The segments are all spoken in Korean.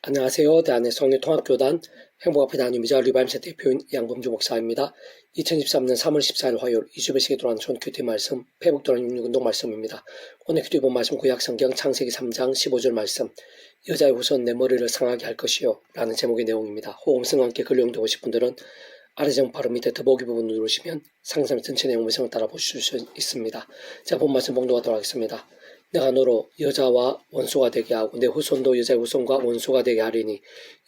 안녕하세요. 대한의 성례통합교단 행복앞에 다니미자 리바임센터 대표인 양범주 목사입니다. 2023년 3월 14일 화요일 이주배식에 들어간 전 큐티 말씀 회복도란 66운동 말씀입니다. 오늘 큐티 본 말씀 구약성경 창세기 3장 15절 말씀 여자의 후손 내 머리를 상하게 할 것이요 라는 제목의 내용입니다. 호흡성과 함께 글용되고 싶은 분들은 아래 제목 바로 밑에 더보기 부분 누르시면 상상 전체 내용 음성을 따라 보실 수 있습니다. 자, 본 말씀 봉독하도록 하겠습니다. 내가 너로 여자와 원수가 되게 하고 내 후손도 여자의 후손과 원수가 되게 하리니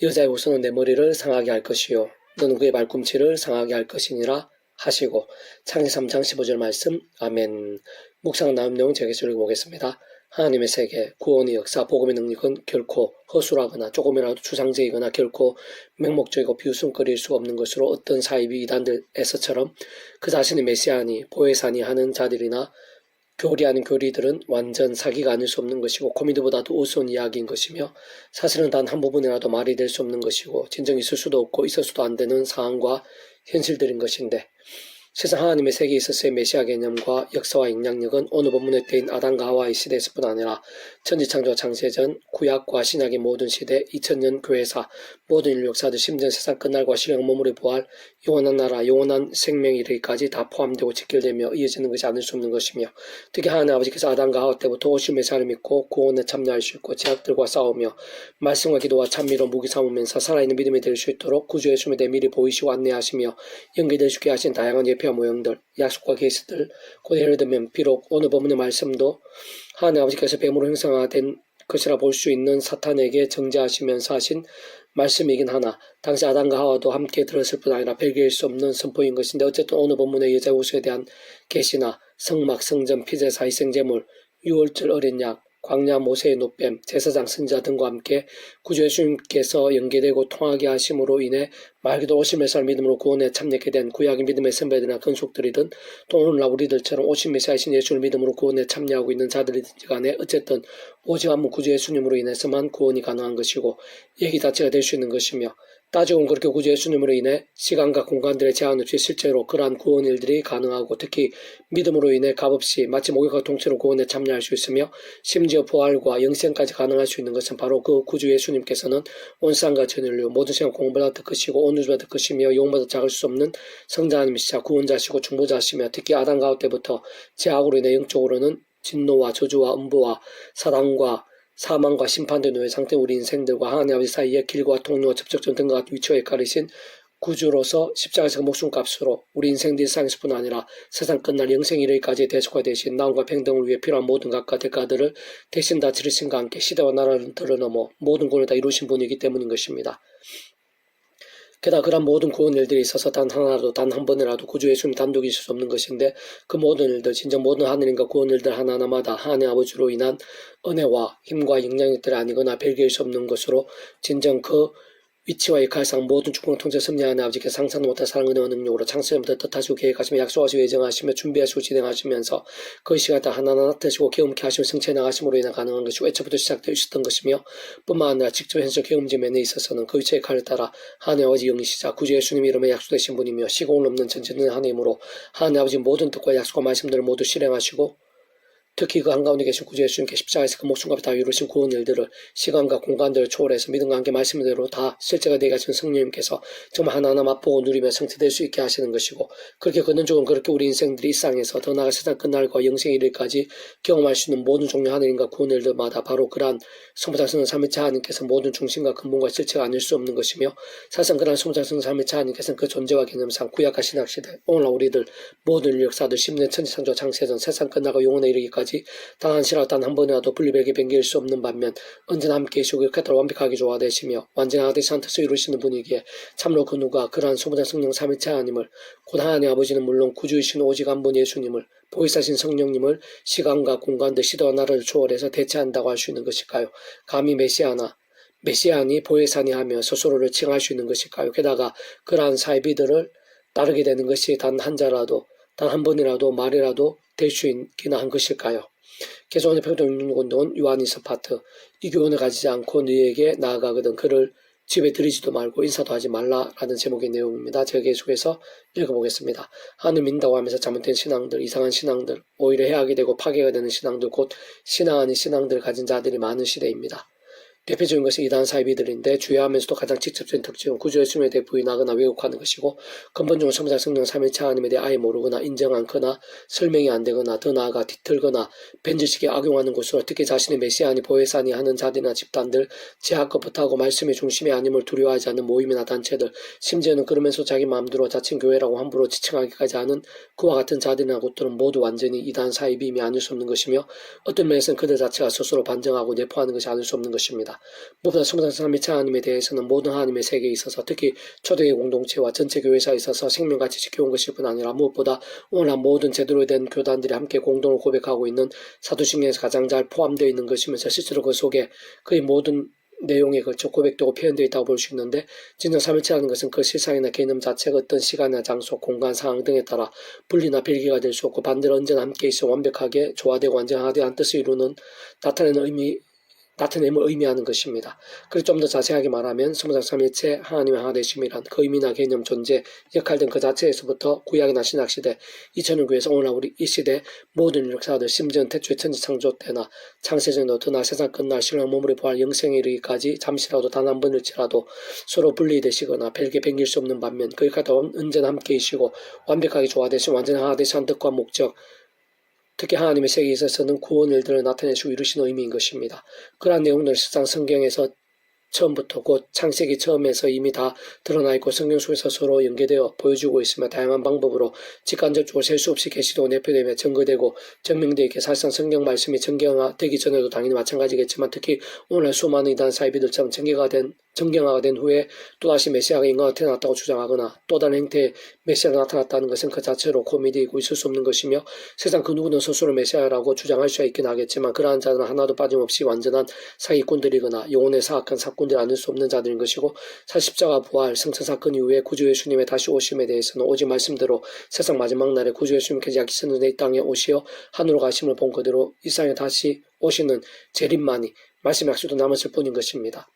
여자의 후손은 내 머리를 상하게 할 것이요 너는 그의 발꿈치를 상하게 할 것이니라 하시고 창세기 3장 15절 말씀 아멘. 묵상 나온 내용 제가 읽어보겠습니다. 하나님의 세계, 구원의 역사, 복음의 능력은 결코 허술하거나 조금이라도 추상적이거나 결코 맹목적이고 비웃음거릴 수 없는 것으로 어떤 사이비 이단들에서처럼 그 자신이 메시아니 보혜사니 하는 자들이나 교리하는 교리들은 완전 사기가 아닐 수 없는 것이고 코미디보다도 우스운 이야기인 것이며 사실은 단 한 부분이라도 말이 될 수 없는 것이고 진정 있을 수도 없고 있어서도 안 되는 상황과 현실들인 것인데 세상 하나님의 세계에 있어서의 메시아 개념과 역사와 영향력은 오늘 본문에 떼인 아담과 하와의 시대에서뿐 아니라 천지창조 창세전 구약과 신약의 모든 시대 2000년 교회사 모든 인류 역사들 심지어 세상 끝날과 신령 몸으로의 부활 영원한 나라 영원한 생명에 이르기까지 다 포함되고 직결되며 이어지는 것이 아닐 수 없는 것이며 특히 하나님 아버지께서 아담과 하와 때부터 오실 메시아를 믿고 구원에 참여할 수 있고 제약들과 싸우며 말씀과 기도와 찬미로 무기 삼으면서 살아있는 믿음이 될 수 있도록 구주의 숨에 미리 보이시고 안내하시며 연결될 수 있게 하신 다양한 예표와 모형들 약속과 계시들 곧 예를 들면 비록 오늘 본문의 말씀도 하나님 아버지께서 뱀으로 형상화된 것이라 볼 수 있는 사탄에게 정죄하시면서 하신 말씀이긴 하나 당시 아담과 하와도 함께 들었을 뿐 아니라 별개일 수 없는 선포인 것인데 어쨌든 오늘 본문의 여자 우수에 대한 계시나 성막, 성전, 피제사, 희생제물, 유월절 어린 양, 광야 모세의 노뱀, 제사장, 선지자 등과 함께 구주 예수님께서 연계되고 통하게 하심으로 인해 말 그대로 오신 메시아를 믿음으로 구원에 참여하게 된 구약의 믿음의 선배들이나 근속들이든 또 오늘날 우리들처럼 오신 메시아이신 예수를 믿음으로 구원에 참여하고 있는 자들이든지 간에 어쨌든 오직 한 분 구주 예수님으로 인해서만 구원이 가능한 것이고 얘기 자체가 될 수 있는 것이며 따지고 그렇게 구주 예수님으로 인해 시간과 공간들의 제한 없이 실제로 그러한 구원 일들이 가능하고 특히 믿음으로 인해 값없이 마치 목욕과 통째로 구원에 참여할 수 있으며 심지어 부활과 영생까지 가능할 수 있는 것은 바로 그 구주 예수님께서는 온 세상과 전 인류 모든 시간 공보다 더 크시고 온 우주보다 더 크시며 영보다 작을 수 없는 성자님이시자 구원자시고 중보자시며 특히 아담 가우 때부터 제약으로 인해 영적으로는 진노와 저주와 음부와 사단과 사망과 심판된 후의 상태 우리 인생들과 하나님 아버지 사이의 길과 통로와 접촉점 등과 같은 위치에 가리신 구주로서 십자가에서 목숨값으로 우리 인생들 세상에서뿐 아니라 세상 끝날 영생 이르기까지의 대속화 대신 나음과 평등을 위해 필요한 모든 각과 대가들을 대신 다 치르신과 함께 시대와 나라를 들어넘어 모든 구원을 다 이루신 분이기 때문인 것입니다. 게다가 그런 모든 구원 일들이 있어서 단 하나라도 단 한 번이라도 구주 예수님 단독이 있을 수 없는 것인데 그 모든 일들 진정 모든 하느님과 구원 일들 하나하나마다 하나님 아버지로 인한 은혜와 힘과 영향력들이 아니거나 별개일 수 없는 것으로 진정 그 위치와 역할상 모든 축복 통제 섭리하는 아버지께서 상상도 못한 사랑 은혜와 능력으로 창세전부터 뜻하시고 계획하시며 약속하시고 예정하시며 준비하시고 진행하시면서 그 시간에 하나하나 나타내시고 경험케 하시며 성취해 나가심으로 인해 가능한 것이고 애초부터 시작되어 있었던 것이며 뿐만 아니라 직접 현실 경험진 면에 있어서는 그 위치의 칼을 따라 하나님 아버지 영이시자 구주 예수님 이름에 약속되신 분이며 시공을 넘는 전지는 하나님으로 하나님 아버지 모든 뜻과 약속과 말씀들을 모두 실행하시고 특히 그 한가운데 계신 구주 예수님께 십자가에서 그 목숨값을 다 이루신 구원 일들을 시간과 공간들을 초월해서 믿음과 함께 말씀대로 다 실제가 되게 하신 성령님께서 정말 하나하나 맛보고 누리며 성취될 수 있게 하시는 것이고 그렇게 근원적으로 그렇게 우리 인생들이 이 땅에서 더 나아가 세상 끝날과 영생 이르기까지 경험할 수 있는 모든 종류 하나님과 구원 일들마다 바로 그러한 성부장성은 삼위체 하나님께서 모든 중심과 근본과 실체가 아닐 수 없는 것이며 사실상 그러한 성부장성은 삼위체 하나님께서는 그 존재와 개념상 구약과 신약시대 오늘날 우리들 모든 인류 역사들 10년 천지창조 창세전 세상 끝나고 영원에 이르기까지 단 한 시라도 단 한 번이라도 분리백이 변개일 수 없는 반면 언제나 함께 계시고 그렇게 완벽하게 조화되시며 완전한 대시한 뜻을 이루시는 분이기에 참으로 그 누가 그러한 소부장 성령 삼위체 하나님을 곧 하나님 아버지는 물론 구주이신 오직 한 분 예수님을 보혜사신 성령님을 시간과 공간 등 시대와 나라를 초월해서 대체한다고 할 수 있는 것일까요? 감히 메시아니 보혜사니 하며 스스로를 칭할 수 있는 것일까요? 게다가 그러한 사이비들을 따르게 되는 것이 단 한 자라도 단 한 번이라도 말이라도 될 수 있기나 한 것일까요? 개성원의 평등운동은 요한일서 파트 이 교훈을 가지지 않고 너희에게 나아가거든 그를 집에 들이지도 말고 인사도 하지 말라라는 제목의 내용입니다. 제가 계속해서 읽어보겠습니다. 하늘 믿는다고 하면서 잘못된 신앙들, 이상한 신앙들, 오히려 해악이 되고 파괴가 되는 신앙들, 곧 신앙 아닌 신앙들을 가진 자들이 많은 시대입니다. 대표적인 것은 이단 사이비들인데 주요하면서도 가장 직접적인 특징은 구조 예수님에 대해 부인하거나 왜곡하는 것이고 근본적으로 성자 성령 삼위일체 하나님에 대해 아예 모르거나 인정 않거나 설명이 안 되거나 더 나아가 뒤틀거나 벤질식에 악용하는 것으로 특히 자신의 메시아니 보혜사니 하는 자들이나 집단들 제약 것부터 하고 말씀의 중심이 아님을 두려워하지 않는 모임이나 단체들 심지어는 그러면서 자기 마음대로 자칭 교회라고 함부로 지칭하기까지 하는 그와 같은 자들이나 곳들은 모두 완전히 이단 사이비임이 아닐 수 없는 것이며 어떤 면에서는 그들 자체가 스스로 반증하고 내포하는 것이 아닐 수 없는 것입니다. 무엇보다 성자 삼위일체 하나님에 대해서는 모든 하나님의 세계에 있어서 특히 초대교회 공동체와 전체 교회사에 있어서 생명같이 지켜온 것일 뿐 아니라 무엇보다 오늘날 모든 제대로 된 교단들이 함께 공동을 고백하고 있는 사도신경에서 가장 잘 포함되어 있는 것이면서 실제로 그 속에 그의 모든 내용에 걸쳐 고백되고 표현되어 있다고 볼 수 있는데 진정 삼위일체라는 것은 그 실상이나 개념 자체가 어떤 시간이나 장소, 공간, 상황 등에 따라 분리나 별개가 될 수 없고 반대로 언제나 함께 있어 완벽하게 조화되고 완전하다는 뜻을 이루는 나타냄을 의미하는 것입니다. 그리고 좀 더 자세하게 말하면 성자 삼위일체 하나님의 하나 되심이란 그 의미나 개념, 존재, 역할 등 그 자체에서부터 구약이나 신약시대, 2000년 교회에서 오늘날 우리 이 시대 모든 인력사들 심지어는 태초의 천지창조 때나 창세전에 어떠나 세상 끝날 신랑 몸으로 부활 영생에 이르기까지 잠시라도 단 한 번일지라도 서로 분리되시거나 별개 뱅길 수 없는 반면 그일까지 언제나 함께 계시고 완벽하게 조화되신 완전 하나 되신 뜻과 목적 특히 하나님의 세계에 있어서는 구원 일들을 나타내시고 이루시는 의미인 것입니다. 그러한 내용들은 실상 성경에서 처음부터 곧 창세기 처음에서 이미 다 드러나 있고 성경 속에서 서로 연계되어 보여주고 있으며 다양한 방법으로 직간접적으로 셀 수 없이 계시되고 내표되며 증거되고 증명되어 있기에 사실상 성경 말씀이 정경화되기 전에도 당연히 마찬가지겠지만 특히 오늘날 수많은 이단 사이비들처럼 정경화가 된 후에 또다시 메시아가 인간으로 태어났다고 주장하거나 또 다른 형태의 메시아가 나타났다는 것은 그 자체로 코미디이고 있을 수 없는 것이며 세상 그 누구는 스스로 메시아라고 주장할 수 있긴 하겠지만 그러한 자들은 하나도 빠짐없이 완전한 사기꾼들이거나 영혼에 사악한 사건들이 아닐 수 없는 자들인 것이고 사실 십자가 부활 성천 사건 이후에 구주 예수님의 다시 오심에 대해서는 오직 말씀대로 세상 마지막 날에 구주 예수님께서 약속하신 이 땅에 오시어 하늘로 가심을 본 그대로 이 땅에 다시 오시는 재림만이 말씀 약속도 남았을 뿐인 것입니다.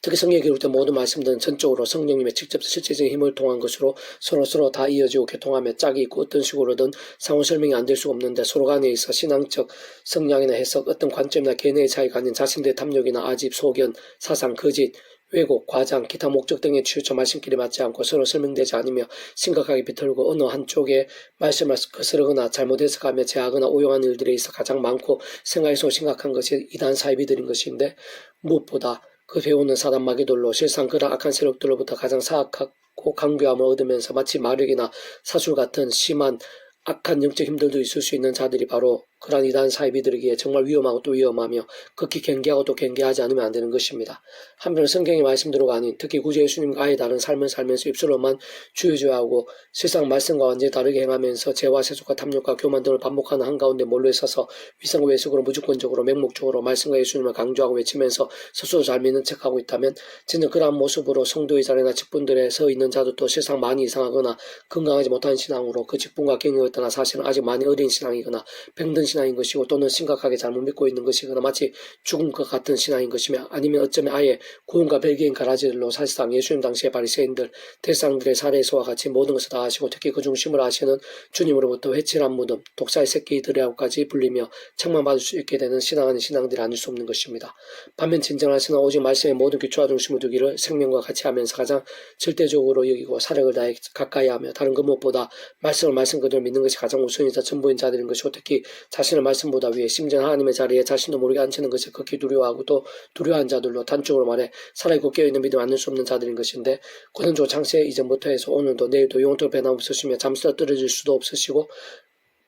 특히 성경에 기록된 모든 말씀들은 전적으로 성령님의 직접 실제적인 힘을 통한 것으로 서로 다 이어지고 교통하며 짝이 있고 어떤 식으로든 상호 설명이 안 될 수가 없는데 서로 간에 있어 신앙적 성향이나 해석, 어떤 관점이나 견해의 차이가 아닌 자신들의 탐욕이나 아집, 소견, 사상, 거짓, 왜곡, 과장, 기타 목적 등에 치우쳐 말씀끼리 맞지 않고 서로 설명되지 않으며 심각하게 비틀고 어느 한쪽에 말씀을 거스르거나 잘못 해석하며 제하거나 오용하는 일들에 있어 가장 많고 생각에서 심각한 것이 이단 사이비들인 것인데 무엇보다 그 배우는 사단 마귀들로 실상 그런 악한 세력들로부터 가장 사악하고 강교함을 얻으면서 마치 마력이나 사술 같은 심한 악한 영적 힘들도 있을 수 있는 자들이 바로 그러한 이단 사이비들에게 정말 위험하고 또 위험하며 극히 경계하고 또 경계하지 않으면 안 되는 것입니다. 한편 성경의 말씀대로가 아닌 특히 구주 예수님과 아예 다른 삶을 살면서 입술로만 주여주여하고 세상 말씀과 완전히 다르게 행하면서 죄와 세속과 탐욕과 교만 등을 반복하는 한가운데 몰려 있어서 위선과 외식으로 무조건적으로 맹목적으로 말씀과 예수님을 강조하고 외치면서 스스로 잘 믿는 척하고 있다면 진짜 그러한 모습으로 성도의 자리나 직분들에 서 있는 자들도 실상 많이 이상하거나 건강하지 못한 신앙으로 그 직분과 경력을 떠나 사실은 아직 많이 어린 신앙이거나 병든 신앙인 것이고 또는 심각하게 잘못 믿고 있는 것이거나 마치 죽은 것 같은 신앙인 것이며 아니면 어쩌면 아예 구원과 별개인 가라지들로 사실상 예수님 당시의 바리새인들 대상들의 사례에서와 같이 모든 것을 다 하시고 특히 그 중심을 하시는 주님으로부터 회칠한 무덤, 독사의 새끼들이라고까지 불리며 책망받을 수 있게 되는 신앙 아닌 신앙들이 아닐 수 없는 것입니다. 반면 진정하시는 오직 말씀의 모든 기초와 중심을 두기를 생명과 같이 하면서 가장 절대적으로 여기고 사력을 다해 가까이 하며 다른 것 무엇보다 말씀을 말씀 그대로 믿는 것이 가장 우선이자 전부인 자들인 것이고 특히 자신의 말씀보다 위에 심지어 하나님의 자리에 자신도 모르게 앉히는 것을 극히 두려워하고 또 두려워한 자들로 단적으로 말해 살아있고 깨어있는 믿음 않을 수 없는 자들인 것인데 고등조 창세 이전부터 해서 오늘도 내일도 영원토록 변함없으시며 잠시도 떨어질 수도 없으시고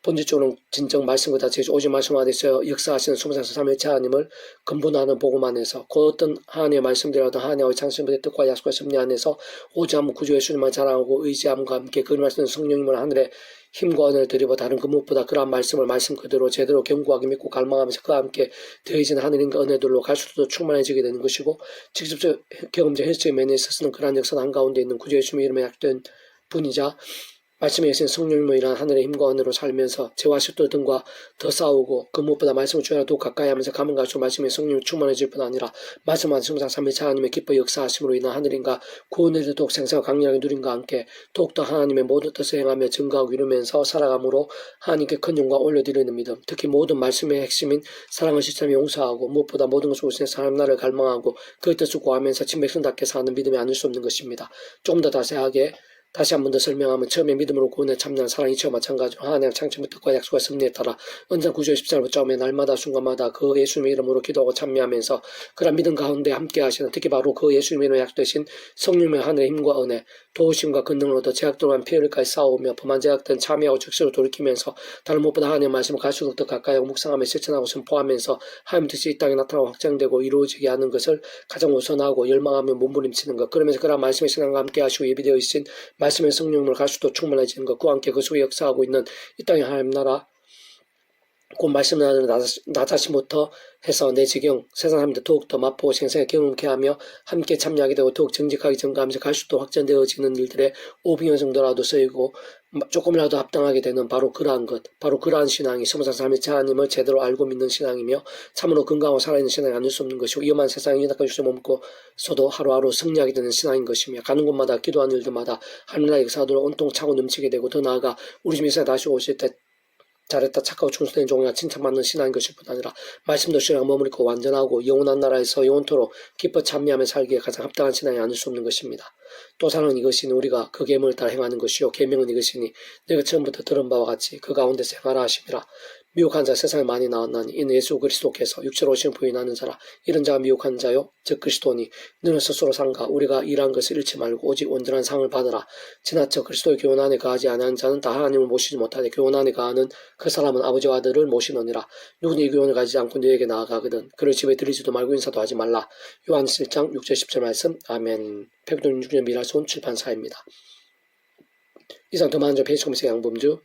본질적으로는 진정 말씀 그 자체 오직 말씀 안에서 역사하시는 소명상수 삼위일체 하나님을 근본하는 복음 안에서 그 어떤 하나님의 말씀대로든 하나님의 창신의 뜻과 약속의 섭리 안에서 오직함 구주 예수님만 자랑하고 의지함과 함께 그 말씀 성령님을 하늘에 힘과 은혜를 드리고 다른 그 무엇보다 그러한 말씀을 말씀 그대로 제대로 견고하게 믿고 갈망하면서 그와 함께 더해진 하늘인과 은혜들로 갈수록 충만해지게 되는 것이고 직접적 경험적 현실적인 면에 있어서는 그러한 역사 한가운데 있는 구주 예수님의 이름에 약된 분이자 말씀에 계신 성령님으로 인한 하늘의 힘과 은혜로 살면서 죄와 실도 등과 더 싸우고 그 무엇보다 말씀을 주야로 더욱 가까이 하면서 가면 갈수록 말씀의 성령이 충만해질 뿐 아니라 말씀하신 성상 삼위일체 하나님의 기뻐 역사하심으로 인한 하늘인가 구원을 더욱 생생하고 강렬하게 누린과 함께 더욱더 하나님의 모든 뜻을 행하며 증거하고 이루면서 살아감으로 하나님께 큰 영광 올려드리는 믿음, 특히 모든 말씀의 핵심인 사랑을 실천하며 용서하고 무엇보다 모든 것을 우선해 사람 나라를 갈망하고 그 뜻을 구하면서 친백성답게 사는 믿음이 아닐 수 없는 것입니다. 조금 더 자세하게 다시 한 번 더 설명하면 처음에 믿음으로 구원에 참여한 사랑이 이처와 마찬가지로 하나님의 창조의 뜻과 약속과 섭리에 따라 언젠 구주의 십자가를 붙잡으며 날마다 순간마다 그 예수님의 이름으로 기도하고 참여하면서 그런 믿음 가운데 함께 하시는 특히 바로 그 예수님의 이름으로 약속되신 성령의 하늘의 힘과 은혜 도우심과 권능을 얻어 제약들과는 피해를까지 싸우며 범한 제약들은 참여하고 즉시로 돌이키면서 다른 무엇보다 하나님의 말씀을 갈수록 더 가까이 하고 묵상하며 실천하고 선포하면서 하나님 뜻이 이 땅에 나타나고 확장되고 이루어지게 하는 것을 가장 우선하고 열망하며 몸부림치는 것 그러면서 그런 말씀의 신앙과 함께 하시고 예비되어 있으신 말씀의 성령으로 갈수록 충만해지는 것 그와 함께 그 속에 역사하고 있는 이 땅의 하나님 나라 곧 말씀을 하는 나 자신부터 해서 내 지경 세상 사람들 더욱더 맛보고 생생하게 경험케 하며 함께 참여하게 되고 더욱 정직하게 증가하면서 갈수록 확전되어지는 일들에 500년 정도라도 쓰이고 조금이라도 합당하게 되는 바로 그러한 것, 바로 그러한 신앙이 성상 삼위일체 하나님을 제대로 알고 믿는 신앙이며 참으로 건강하고 살아있는 신앙이 아닐 수 없는 것이고 위험한 세상에 연약한 주제 머물고서도 하루하루 승리하게 되는 신앙인 것이며 가는 곳마다 기도하는 일들마다 하늘나라의 역사들로 온통 차고 넘치게 되고 더 나아가 우리 집 이사에 다시 오실 때 잘했다 착하고 충성된 종이나 칭찬받는 신앙인 것일 뿐 아니라 말씀도 신앙을 머무르고 완전하고 영원한 나라에서 영원토록 기뻐 참여하며 살기에 가장 합당한 신앙이 아닐 수 없는 것입니다. 또 사랑은 이것이니 우리가 그 계명을 따라 행하는 것이요 계명은 이것이니 내가 처음부터 들은 바와 같이 그 가운데서 행하라 하심이라. 미혹한 자 세상에 많이 나왔나니 이는 예수 그리스도께서 육체로 오신 부인하는 자라. 이런 자가 미혹한 자요 즉 그리스도니 너는 스스로 상가 우리가 일한 것을 잃지 말고 오직 온전한 상을 받으라. 지나쳐 그리스도의 교훈 안에 가하지 아니한 자는 다 하나님을 모시지 못하되 교훈 안에 가하는 그 사람은 아버지와 아들을 모시느니라. 누구는 이 교훈을 가지지 않고 너에게 나아가거든 그를 집에 들이지도 말고 인사도 하지 말라. 요한 7장 6절 10절 말씀. 아멘. 백돌 6년 미라손 출판사입니다. 이상 더 많은 점 페이스 검색 양범주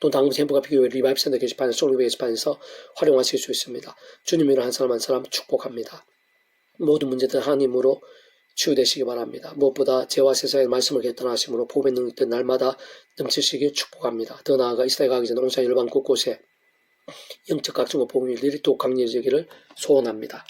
또 당구 젠프가 비교의 리바이브 센터 게시판에 솔리베 게시판에서 활용하실 수 있습니다. 주님으로 한 사람 한 사람 축복합니다. 모든 문제들 하나님으로 치유되시기 바랍니다. 무엇보다 죄와 세상의 말씀을 개탄하심으로 복음의 능력들 날마다 넘치시길 축복합니다. 더 나아가 이스라엘 가기 전에 온 세상 열방 곳곳에 영적 각종의 복음이 일일이 또 강렬해지기를 소원합니다.